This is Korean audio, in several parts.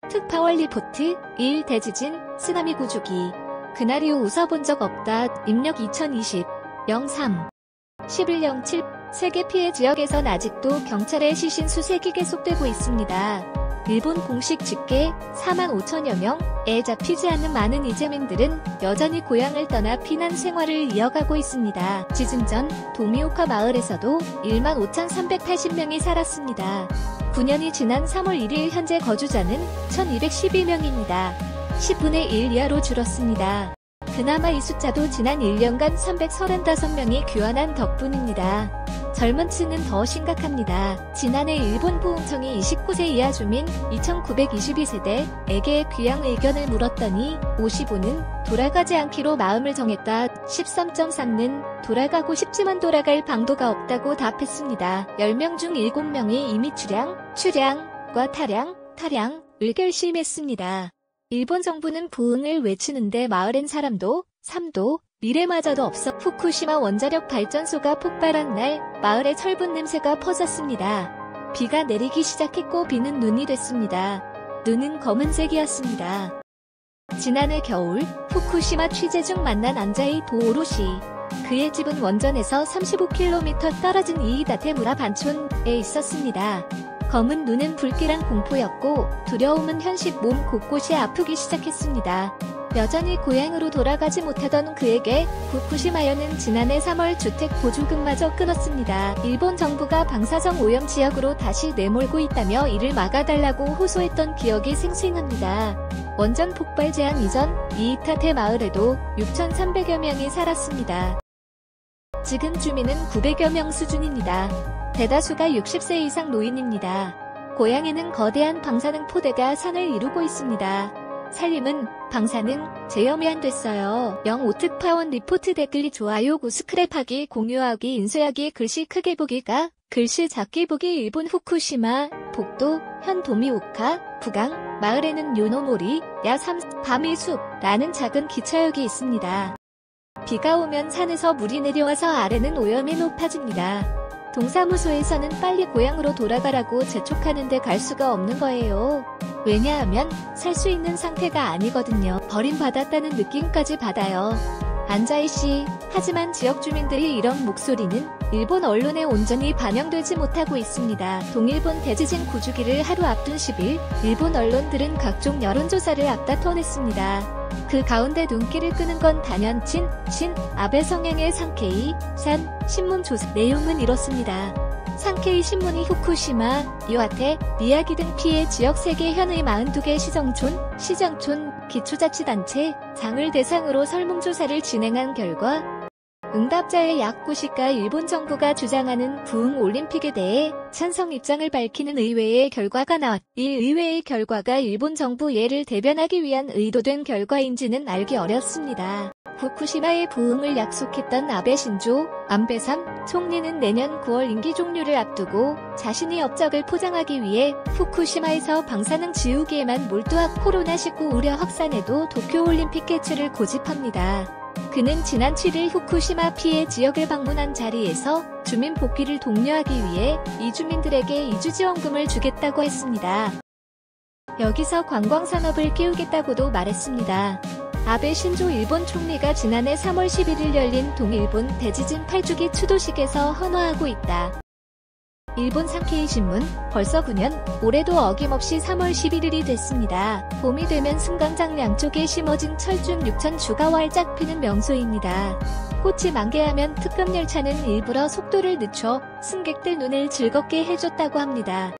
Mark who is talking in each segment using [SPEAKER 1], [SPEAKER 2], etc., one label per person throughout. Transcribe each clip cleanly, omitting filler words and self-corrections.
[SPEAKER 1] 특파원 리포트 1. 대지진, 쓰나미 구조기. 그날 이후 웃어본 적 없다. 입력 2020 03 1107. 세계 피해 지역에선 아직도 경찰의 시신 수색이 계속되고 있습니다. 일본 공식 집계 4만 5천여 명에 잡히지 않는 많은 이재민들은 여전히 고향을 떠나 피난 생활을 이어가고 있습니다. 지진 전 도미오카 마을에서도 1만 5,380명이 살았습니다. 9년이 지난 3월 1일 현재 거주자는 1,212명입니다. 10분의 1 이하로 줄었습니다. 그나마 이 숫자도 지난 1년간 335명이 귀환한 덕분입니다. 젊은 층은 더 심각합니다. 지난해 일본 보훈청이 29세 이하 주민 2,922세대에게 귀향 의견을 물었더니 55는 돌아가지 않기로 마음을 정했다. 13.3는 돌아가고 싶지만 돌아갈 방도가 없다고 답했습니다. 10명 중 7명이 이미 출향과 탈향을 결심했습니다. 일본 정부는 부흥을 외치는데 마을엔 사람도, 삶도, 미래마저도 없어. 후쿠시마 원자력 발전소가 폭발한 날 마을에 철분 냄새가 퍼졌습니다. 비가 내리기 시작했고 비는 눈이 됐습니다. 눈은 검은색이었습니다. 지난해 겨울 후쿠시마 취재 중 만난 안자이 도오로시. 그의 집은 원전에서 35km 떨어진 이이다테무라 반촌에 있었습니다. 검은 눈은 불길한 공포였고 두려움은 현실 몸 곳곳이 아프기 시작했습니다. 여전히 고향으로 돌아가지 못하던 그에게 후쿠시마현은 지난해 3월 주택 보조금마저 끊었습니다. 일본 정부가 방사성 오염 지역으로 다시 내몰고 있다며 이를 막아달라고 호소했던 기억이 생생합니다. 원전 폭발 재앙 이전 이이타테 마을에도 6,300여 명이 살았습니다. 지금 주민은 900여 명 수준입니다. 대다수가 60세 이상 노인입니다. 고향에는 거대한 방사능 포대가 산을 이루고 있습니다. 살림은 방사능 제염이 안 됐어요. 05 특파원 리포트 댓글이 좋아요 구 스크랩하기 공유하기 인쇄하기 글씨 크게 보기가 글씨 작게 보기. 일본 후쿠시마 복도 현 도미오카 부강 마을에는 요노모리 야3 바미숲라는 작은 기차역이 있습니다. 비가 오면 산에서 물이 내려와서 아래는 오염이 높아집니다. 동사무소에서는 빨리 고향으로 돌아가라고 재촉하는데 갈 수가 없는 거예요. 왜냐하면 살 수 있는 상태가 아니거든요. 버림받았다는 느낌까지 받아요. 안자이 씨. 하지만 지역 주민들이 이런 목소리는 일본 언론에 온전히 반영되지 못하고 있습니다. 동일본 대지진 구주기를 하루 앞둔 10일, 일본 언론들은 각종 여론조사를 앞다퉈냈습니다. 그 가운데 눈길을 끄는 건 단연 아베 성향의 상케이 산 신문 조사 내용은 이렇습니다. 상케이 신문이 후쿠시마, 이와테, 미야기 등 피해 지역 3개 현의 42개 시정촌, 기초자치단체, 장을 대상으로 설문조사를 진행한 결과 응답자의 약 90가 일본 정부가 주장하는 부흥올림픽에 대해 찬성 입장을 밝히는 의회의 결과가 이 의회의 결과가 일본 정부 예를 대변하기 위한 의도된 결과인지는 알기 어렵습니다. 후쿠시마의 부흥을 약속했던 아베 신조 안배삼 총리는 내년 9월 임기 종료를 앞두고 자신의 업적을 포장하기 위해 후쿠시마에서 방사능 지우기에만 몰두한 코로나19 우려 확산에도 도쿄올림픽 개최를 고집합니다. 그는 지난 7일 후쿠시마 피해 지역을 방문한 자리에서 주민 복귀를 독려하기 위해 이주민들에게 이주지원금을 주겠다고 했습니다. 여기서 관광산업을 키우겠다고도 말했습니다. 아베 신조 일본 총리가 지난해 3월 11일 열린 동일본 대지진 8주기 추도식에서 헌화하고 있다. 일본 상케이 신문, 벌써 9년, 올해도 어김없이 3월 11일이 됐습니다. 봄이 되면 승강장 양쪽에 심어진 철쭉 6,000주가 활짝 피는 명소입니다. 꽃이 만개하면 특급 열차는 일부러 속도를 늦춰 승객들 눈을 즐겁게 해줬다고 합니다.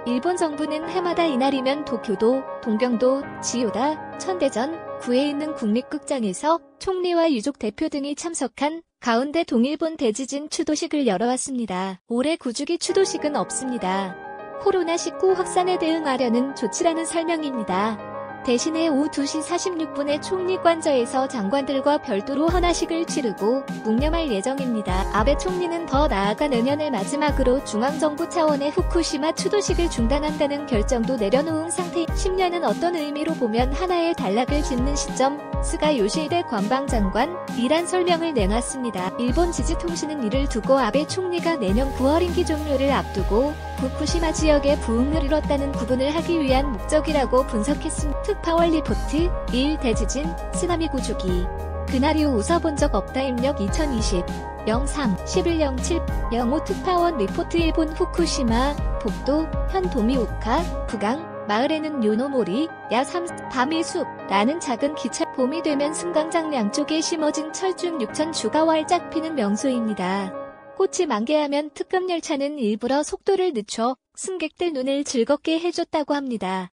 [SPEAKER 1] 일본 정부는 해마다 이날이면 도쿄도, 동경도, 지요다, 천대전, 구에 있는 국립극장에서 총리와 유족 대표 등이 참석한 가운데 동일본 대지진 추도식을 열어왔습니다. 올해 9주기 추도식은 없습니다. 코로나19 확산에 대응하려는 조치라는 설명입니다. 대신에 오후 2시 46분에 총리관저에서 장관들과 별도로 헌화식을 치르고 묵념할 예정입니다. 아베 총리는 더 나아가 내년을 마지막으로 중앙정부 차원의 후쿠시마 추도식을 중단한다는 결정도 내려놓은 상태. 10년은 어떤 의미로 보면 하나의 단락을 짓는 시점. 스가 요시히데 관방장관 이란 설명을 내놨습니다. 일본 지지통신은 이를 두고 아베 총리가 내년 9월 임기 종료를 앞두고 후쿠시마 지역의 부흥을 이뤘다는 구분을 하기 위한 목적이라고 분석했습니다. 특파원 리포트 1. 대지진, 쓰나미 구조기. 그날 이후 웃어본 적 없다. 입력 2020 03 1107 05 특파원 리포트. 일본 후쿠시마 복도 현 도미오카 구강 마을에는 요노모리 야 3 밤이 숲 라는 작은 기차. 봄이 되면 승강장 양쪽에 심어진 철쭉 6천 주가 활짝 피는 명소입니다. 꽃이 만개하면 특급 열차는 일부러 속도를 늦춰 승객들 눈을 즐겁게 해줬다고 합니다.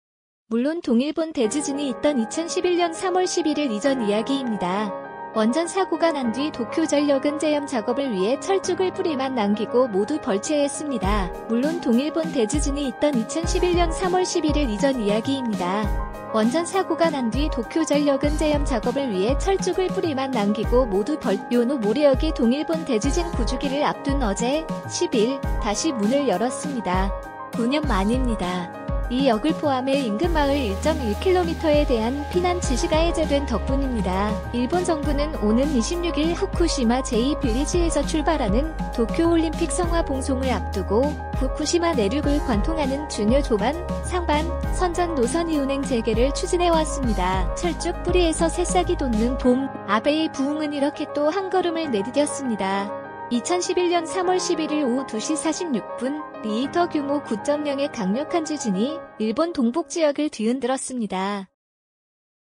[SPEAKER 1] 물론 동일본 대지진이 있던 2011년 3월 11일 이전 이야기입니다. 원전 사고가 난 뒤 도쿄전력은 재염 작업을 위해 철쭉을 뿌리만 남기고 모두 벌채했습니다. 물론 동일본 대지진이 있던 2011년 3월 11일 이전 이야기입니다. 원전 사고가 난 뒤 도쿄전력은 재염 작업을 위해 철쭉을 뿌리만 남기고 모두 요노 모리역이 동일본 대지진 9주기를 앞둔 어제 10일 다시 문을 열었습니다. 9년 만입니다. 이 역을 포함해 인근 마을 1.1km에 대한 피난 지시가 해제된 덕분입니다. 일본 정부는 오는 26일 후쿠시마 제2빌리지에서 출발하는 도쿄올림픽 성화 봉송을 앞두고 후쿠시마 내륙을 관통하는 중요 조반, 상반, 선전 노선이 운행 재개를 추진해왔습니다. 철쭉 뿌리에서 새싹이 돋는 봄, 아베의 부흥은 이렇게 또 한 걸음을 내디뎠습니다. 2011년 3월 11일 오후 2시 46분 리히터 규모 9.0의 강력한 지진이 일본 동북 지역을 뒤흔들었습니다.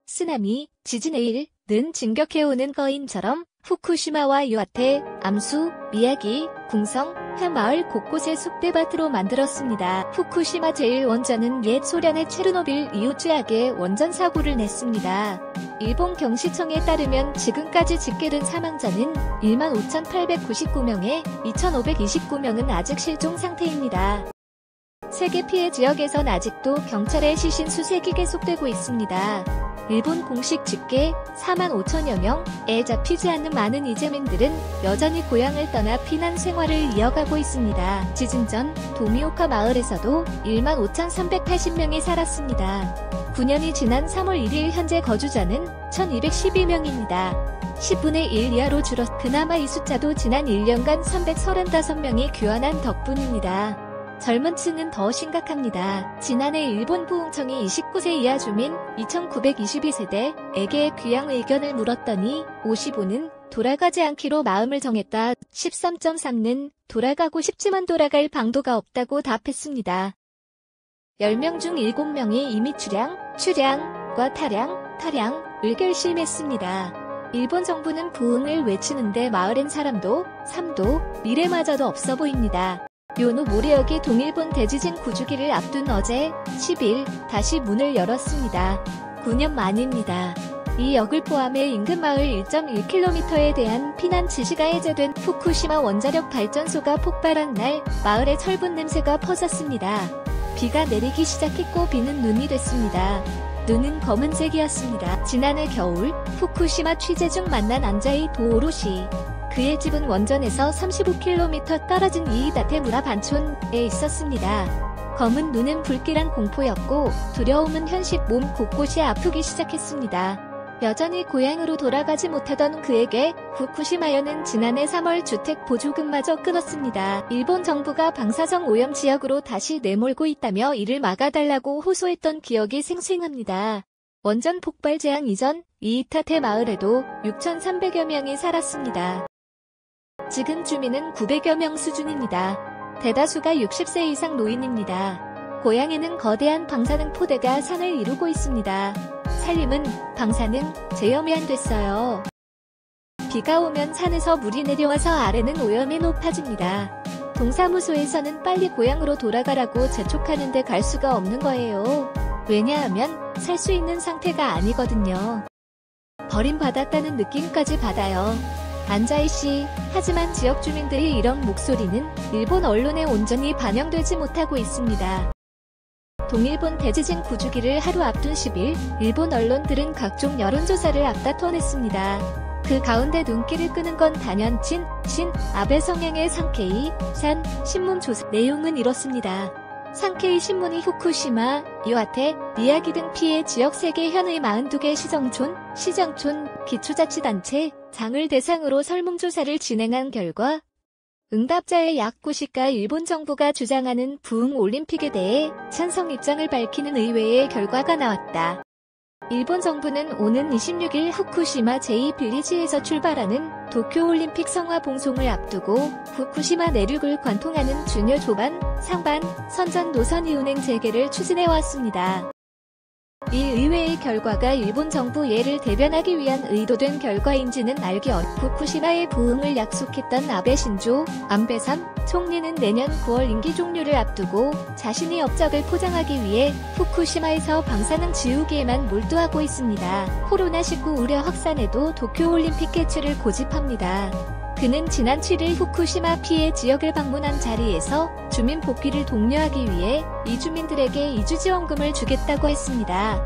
[SPEAKER 1] 쓰나미, 지진의 일은 진격해오는 거인처럼 후쿠시마와 이와테, 암수, 미야기, 궁성, 해마을 곳곳에 쑥대밭으로 만들었습니다. 후쿠시마 제1원전은 옛 소련의 체르노빌 이후 최악의 원전 사고를 냈습니다. 일본 경시청에 따르면 지금까지 집계된 사망자는 15,899명에 2,529명은 아직 실종 상태입니다. 세계 피해 지역에선 아직도 경찰의 시신 수색이 계속되고 있습니다. 일본 공식 집계 45,000여 명에 잡히지 않는 많은 이재민들은 여전히 고향을 떠나 피난 생활을 이어가고 있습니다. 지진 전 도미오카 마을에서도 15,380명이 살았습니다. 9년이 지난 3월 1일 현재 거주자는 1,212명입니다. 10분의 1 이하로 줄었. 그나마 이 숫자도 지난 1년간 335명이 귀환한 덕분입니다. 젊은 층은 더 심각합니다. 지난해 일본 부흥청이 29세 이하 주민 2,922세대에게 귀향 의견을 물었더니 55는 돌아가지 않기로 마음을 정했다. 13.3는 돌아가고 싶지만 돌아갈 방도가 없다고 답했습니다. 10명 중 7명이 이미 출향과 탈향을 결심했습니다. 일본 정부는 부흥을 외치는데 마을엔 사람도, 삶도, 미래마저도 없어 보입니다. 요노 모리역이 동일본 대지진 9주기를 앞둔 어제 10일 다시 문을 열었습니다. 9년 만입니다. 이 역을 포함해 인근 마을 1.1km에 대한 피난 지시가 해제된 후쿠시마 원자력 발전소가 폭발한 날 마을에 철분 냄새가 퍼졌습니다. 비가 내리기 시작했고 비는 눈이 됐습니다. 눈은 검은색이었습니다. 지난해 겨울 후쿠시마 취재 중 만난 안자이 도오로시. 그의 집은 원전에서 35km 떨어진 이이다테 무라 반촌에 있었습니다. 검은 눈은 불길한 공포였고 두려움은 현실 몸 곳곳이 아프기 시작했습니다. 여전히 고향으로 돌아가지 못하던 그에게 후쿠시마현은 지난해 3월 주택 보조금마저 끊었습니다. 일본 정부가 방사성 오염 지역으로 다시 내몰고 있다며 이를 막아달라고 호소했던 기억이 생생합니다. 원전 폭발 재앙 이전 이이타테 마을에도 6,300여 명이 살았습니다. 지금 주민은 900여 명 수준입니다. 대다수가 60세 이상 노인입니다. 고향에는 거대한 방사능 포대가 산을 이루고 있습니다. 산림은 방사능 제염이 안 됐어요. 비가 오면 산에서 물이 내려와서 아래는 오염이 높아집니다. 동사무소에서는 빨리 고향으로 돌아가라고 재촉하는데 갈 수가 없는 거예요. 왜냐하면 살 수 있는 상태가 아니거든요. 버림받았다는 느낌까지 받아요. 안자이 씨, 하지만 지역 주민들이 이런 목소리는 일본 언론에 온전히 반영되지 못하고 있습니다. 동일본 대지진 9주기를 하루 앞둔 10일, 일본 언론들은 각종 여론조사를 앞다퉈냈습니다. 그 가운데 눈길을 끄는 건 단연 아베 성향의 상케이 산 신문 조사 내용은 이렇습니다. 상케이 신문이 후쿠시마, 이와테, 미야기 등 피해 지역 세계 현의 42개 시정촌, 기초자치단체, 장을 대상으로 설문조사를 진행한 결과 응답자의 약 90가 일본 정부가 주장하는 부흥 올림픽에 대해 찬성 입장을 밝히는 의회의 결과가 나왔다. 일본 정부는 오는 26일 후쿠시마 제2빌리지에서 출발하는 도쿄올림픽 성화 봉송을 앞두고 후쿠시마 내륙을 관통하는 준여 조반, 상반, 선전 노선이 운행 재개를 추진해왔습니다. 이 의회의 결과가 일본 정부 예를 대변하기 위한 의도된 결과인지는 알기 어렵고 후쿠시마의 부흥을 약속했던 아베 신조, 안배삼 총리는 내년 9월 임기 종료를 앞두고 자신이 업적을 포장하기 위해 후쿠시마에서 방사능 지우기에만 몰두하고 있습니다. 코로나19 우려 확산에도 도쿄올림픽 개최를 고집합니다. 그는 지난 7일 후쿠시마 피해 지역을 방문한 자리에서 주민 복귀를 독려하기 위해 이주민들에게 이주지원금을 주겠다고 했습니다.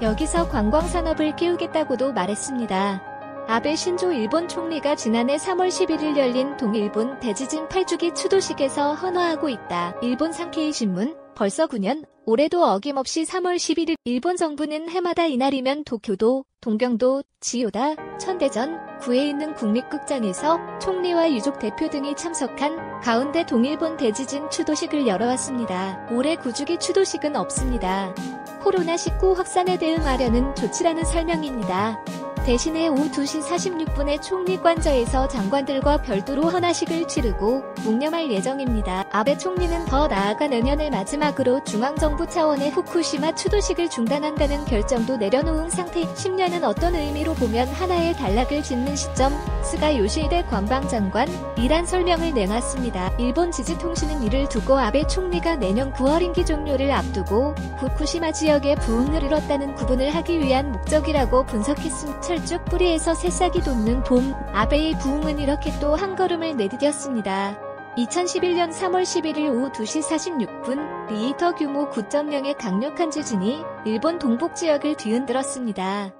[SPEAKER 1] 여기서 관광산업을 키우겠다고도 말했습니다. 아베 신조 일본 총리가 지난해 3월 11일 열린 동일본 대지진 8주기 추도식에서 헌화하고 있다. 일본 산케이 신문 벌써 9년, 올해도 어김없이 3월 11일 일본 정부는 해마다 이날이면 도쿄도, 동경도, 지요다, 천대전, 구에 있는 국립극장에서 총리와 유족 대표 등이 참석한 가운데 동일본 대지진 추도식을 열어왔습니다. 올해 9주기 추도식은 없습니다. 코로나19 확산에 대응하려는 조치라는 설명입니다. 대신에 오후 2시 46분에 총리 관저에서 장관들과 별도로 헌화식을 치르고 묵념할 예정입니다. 아베 총리는 더 나아가 내년을 마지막으로 중앙정부 차원의 후쿠시마 추도식을 중단한다는 결정도 내려놓은 상태. 10년은 어떤 의미로 보면 하나의 단락을 짓는 시점, 스가 요시히데 관방장관, 이란 설명을 내놨습니다. 일본 지지통신은 이를 두고 아베 총리가 내년 9월 임기 종료를 앞두고 후쿠시마 지역의 부흥을 이뤘다는 구분을 하기 위한 목적이라고 분석했습니다. 철쭉 뿌리에서 새싹이 돋는 봄, 아베의 부흥은 이렇게 또 한 걸음을 내디뎠습니다. 2011년 3월 11일 오후 2시 46분, 리히터 규모 9.0의 강력한 지진이 일본 동북 지역을 뒤흔들었습니다.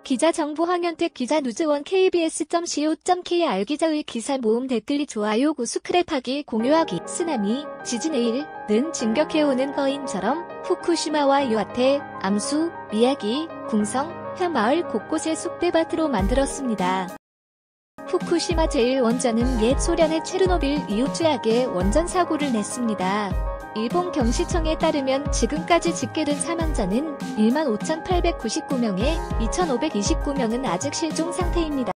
[SPEAKER 1] 기자 정보 황현택 기자 누즈원 kbs.co.kr 기자의 기사 모음 댓글이 좋아요 구수 크랩하기 공유하기 쓰나미 지진 에일은 진격해오는 거인처럼 후쿠시마와 이와테, 암수, 미야기, 궁성, 마을 곳곳에 숲대밭으로 만들었습니다. 후쿠시마 제1원전은 옛 소련의 체르노빌 이후 최악의 원전 사고를 냈습니다. 일본 경시청에 따르면 지금까지 집계된 사망자는 15,899명에 2,529명은 아직 실종 상태입니다.